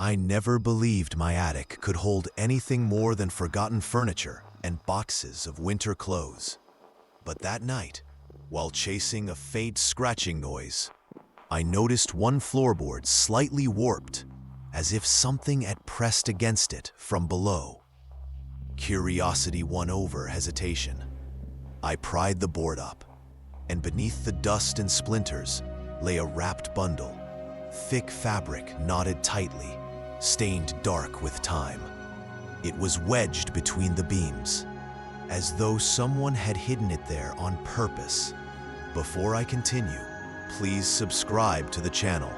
I never believed my attic could hold anything more than forgotten furniture and boxes of winter clothes. But that night, while chasing a faint scratching noise, I noticed one floorboard slightly warped, as if something had pressed against it from below. Curiosity won over hesitation. I pried the board up, and beneath the dust and splinters lay a wrapped bundle, thick fabric knotted tightly, stained dark with time. It was wedged between the beams, as though someone had hidden it there on purpose. Before I continue, please subscribe to the channel.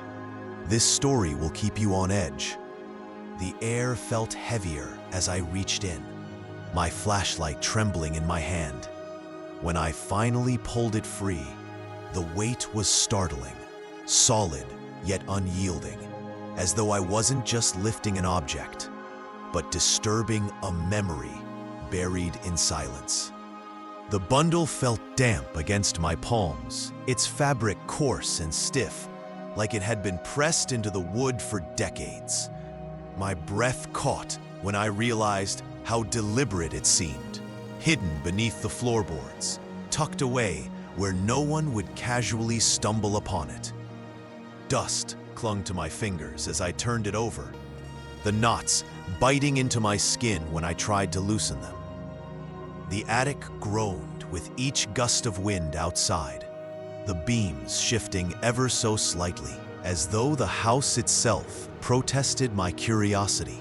This story will keep you on edge. The air felt heavier as I reached in, my flashlight trembling in my hand. When I finally pulled it free, the weight was startling, solid yet unyielding, as though I wasn't just lifting an object, but disturbing a memory buried in silence. The bundle felt damp against my palms, its fabric coarse and stiff, like it had been pressed into the wood for decades. My breath caught when I realized how deliberate it seemed, hidden beneath the floorboards, tucked away where no one would casually stumble upon it. Dust clung to my fingers as I turned it over, the knots biting into my skin when I tried to loosen them. The attic groaned with each gust of wind outside, the beams shifting ever so slightly, as though the house itself protested my curiosity.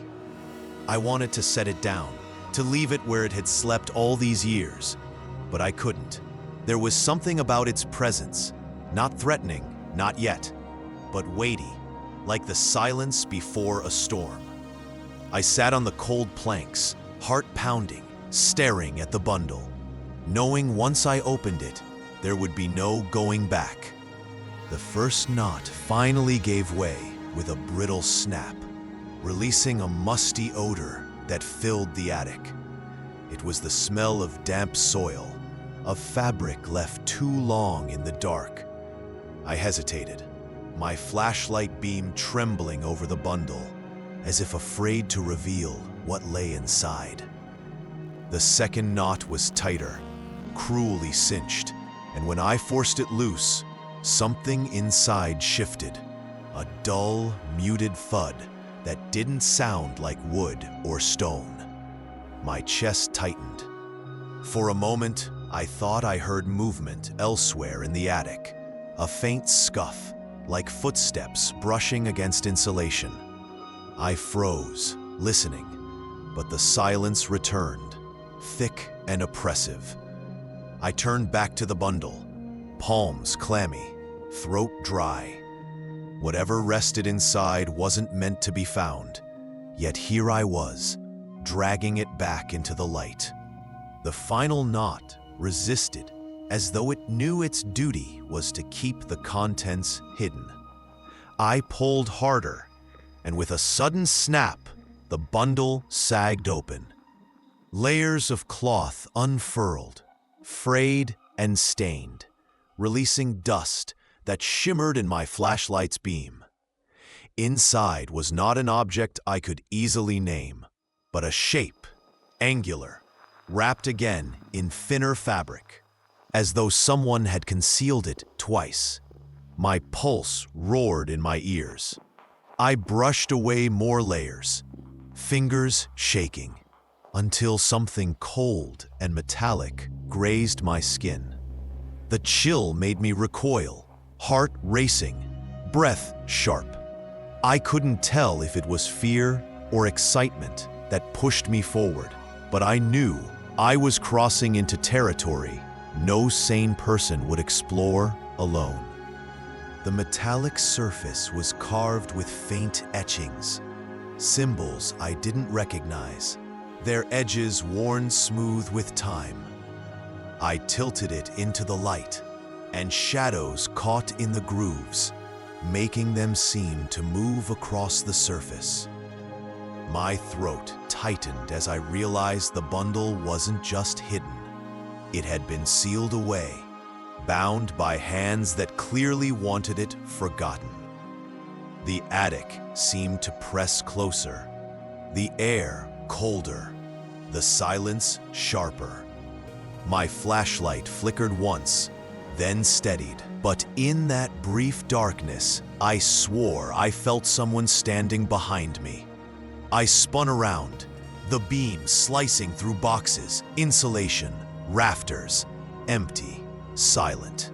I wanted to set it down, to leave it where it had slept all these years, but I couldn't. There was something about its presence, not threatening, not yet, but weighty, like the silence before a storm. I sat on the cold planks, heart pounding, staring at the bundle, knowing once I opened it, there would be no going back. The first knot finally gave way with a brittle snap, releasing a musty odor that filled the attic. It was the smell of damp soil, of fabric left too long in the dark. I hesitated, my flashlight beam trembling over the bundle, as if afraid to reveal what lay inside. The second knot was tighter, cruelly cinched, and when I forced it loose, something inside shifted, a dull, muted thud that didn't sound like wood or stone. My chest tightened. For a moment, I thought I heard movement elsewhere in the attic, a faint scuff, like footsteps brushing against insulation. I froze, listening, but the silence returned, thick and oppressive. I turned back to the bundle, palms clammy, throat dry. Whatever rested inside wasn't meant to be found, yet here I was, dragging it back into the light. The final knot resisted, as though it knew its duty was to keep the contents hidden. I pulled harder, and with a sudden snap, the bundle sagged open. Layers of cloth unfurled, frayed and stained, releasing dust that shimmered in my flashlight's beam. Inside was not an object I could easily name, but a shape, angular, wrapped again in thinner fabric, as though someone had concealed it twice. My pulse roared in my ears. I brushed away more layers, fingers shaking, until something cold and metallic grazed my skin. The chill made me recoil, heart racing, breath sharp. I couldn't tell if it was fear or excitement that pushed me forward, but I knew I was crossing into territory no sane person would explore alone. The metallic surface was carved with faint etchings, symbols I didn't recognize, their edges worn smooth with time. I tilted it into the light, and shadows caught in the grooves, making them seem to move across the surface. My throat tightened as I realized the bundle wasn't just hidden. It had been sealed away, bound by hands that clearly wanted it forgotten. The attic seemed to press closer, the air colder, the silence sharper. My flashlight flickered once, then steadied. But in that brief darkness, I swore I felt someone standing behind me. I spun around, the beam slicing through boxes, insulation, rafters, empty, silent.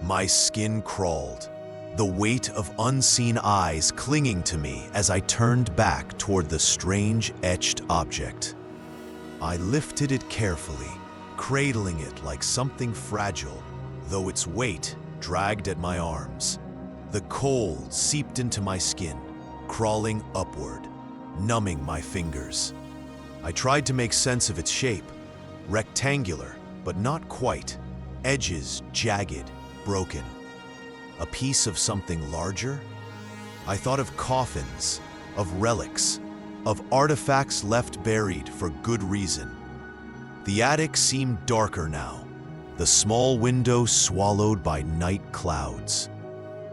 My skin crawled, the weight of unseen eyes clinging to me as I turned back toward the strange etched object. I lifted it carefully, cradling it like something fragile, though its weight dragged at my arms. The cold seeped into my skin, crawling upward, numbing my fingers. I tried to make sense of its shape, rectangular, but not quite, edges jagged, broken. A piece of something larger? I thought of coffins, of relics, of artifacts left buried for good reason. The attic seemed darker now, the small window swallowed by night clouds.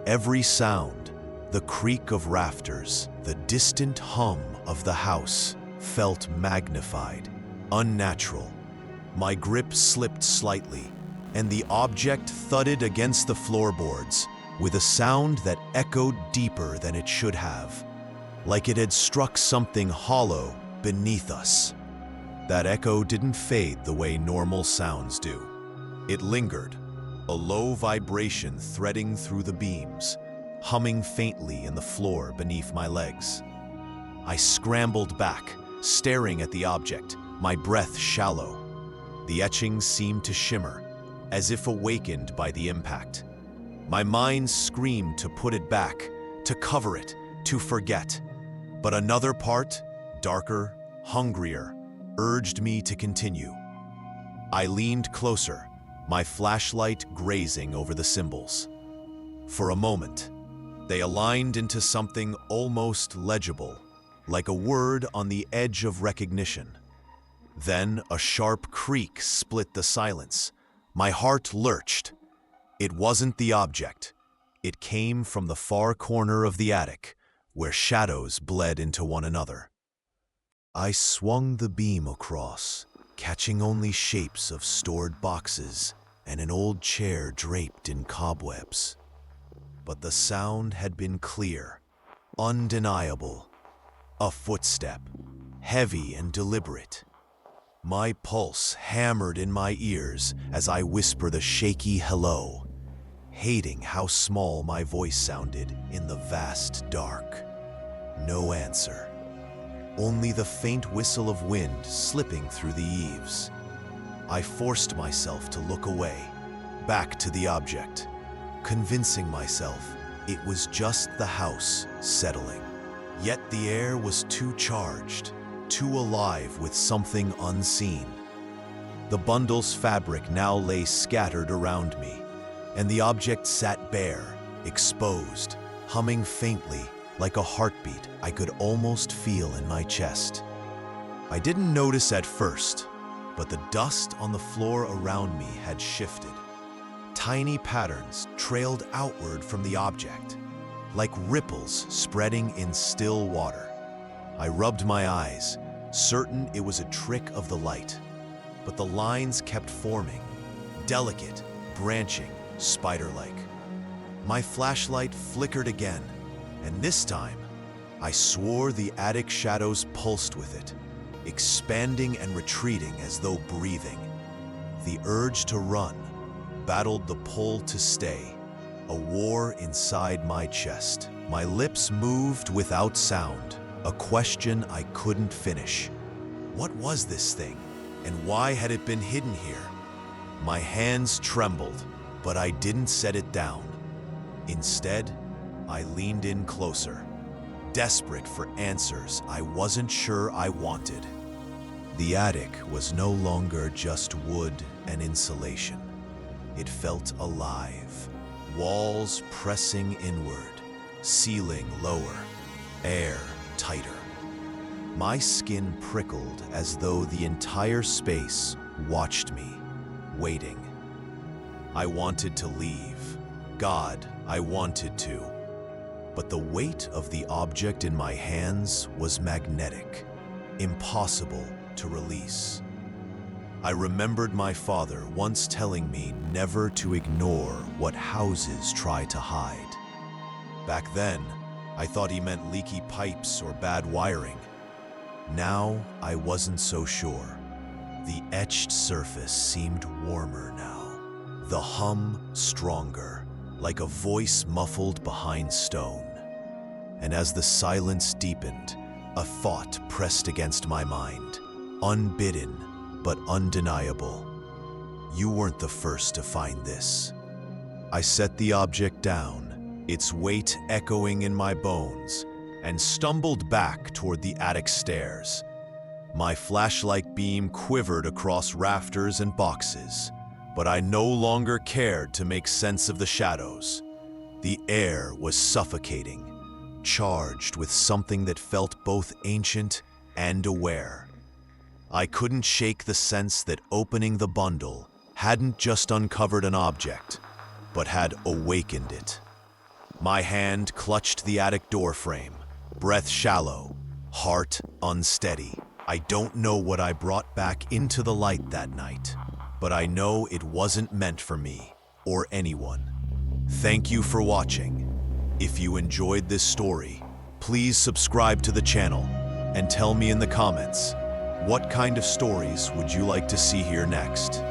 Every sound, the creak of rafters, the distant hum of the house, felt magnified, unnatural. My grip slipped slightly, and the object thudded against the floorboards with a sound that echoed deeper than it should have, like it had struck something hollow beneath us. That echo didn't fade the way normal sounds do. It lingered, a low vibration threading through the beams, humming faintly in the floor beneath my legs. I scrambled back, staring at the object, my breath shallow. The etchings seemed to shimmer, as if awakened by the impact. My mind screamed to put it back, to cover it, to forget. But another part, darker, hungrier, urged me to continue. I leaned closer, my flashlight grazing over the symbols. For a moment, they aligned into something almost legible, like a word on the edge of recognition. Then a sharp creak split the silence. My heart lurched. It wasn't the object. It came from the far corner of the attic, where shadows bled into one another. I swung the beam across, catching only shapes of stored boxes and an old chair draped in cobwebs. But the sound had been clear, undeniable. A footstep, heavy and deliberate. My pulse hammered in my ears as I whispered a shaky hello, hating how small my voice sounded in the vast dark. No answer. Only the faint whistle of wind slipping through the eaves. I forced myself to look away, back to the object, convincing myself it was just the house settling. Yet the air was too charged, too alive with something unseen. The bundle's fabric now lay scattered around me, and the object sat bare, exposed, humming faintly like a heartbeat I could almost feel in my chest. I didn't notice at first, but the dust on the floor around me had shifted. Tiny patterns trailed outward from the object, like ripples spreading in still water. I rubbed my eyes, certain it was a trick of the light, but the lines kept forming, delicate, branching, spider-like. My flashlight flickered again, and this time, I swore the attic shadows pulsed with it, expanding and retreating as though breathing. The urge to run battled the pull to stay, a war inside my chest. My lips moved without sound, a question I couldn't finish. What was this thing, and why had it been hidden here? My hands trembled, but I didn't set it down. Instead, I leaned in closer, desperate for answers I wasn't sure I wanted. The attic was no longer just wood and insulation. It felt alive, walls pressing inward, ceiling lower, air tighter. My skin prickled as though the entire space watched me, waiting. I wanted to leave. God, I wanted to. but the weight of the object in my hands was magnetic, impossible to release. I remembered my father once telling me never to ignore what houses try to hide. Back then, I thought he meant leaky pipes or bad wiring. Now, I wasn't so sure. The etched surface seemed warmer now, the hum stronger, like a voice muffled behind stone. And as the silence deepened, a thought pressed against my mind, unbidden but undeniable. You weren't the first to find this. I set the object down, its weight echoing in my bones, and stumbled back toward the attic stairs. My flashlight beam quivered across rafters and boxes, but I no longer cared to make sense of the shadows. The air was suffocating, charged with something that felt both ancient and aware. I couldn't shake the sense that opening the bundle hadn't just uncovered an object, but had awakened it. My hand clutched the attic doorframe, breath shallow, heart unsteady. I don't know what I brought back into the light that night, but I know it wasn't meant for me or anyone. Thank you for watching. If you enjoyed this story, please subscribe to the channel and tell me in the comments, what kind of stories would you like to see here next?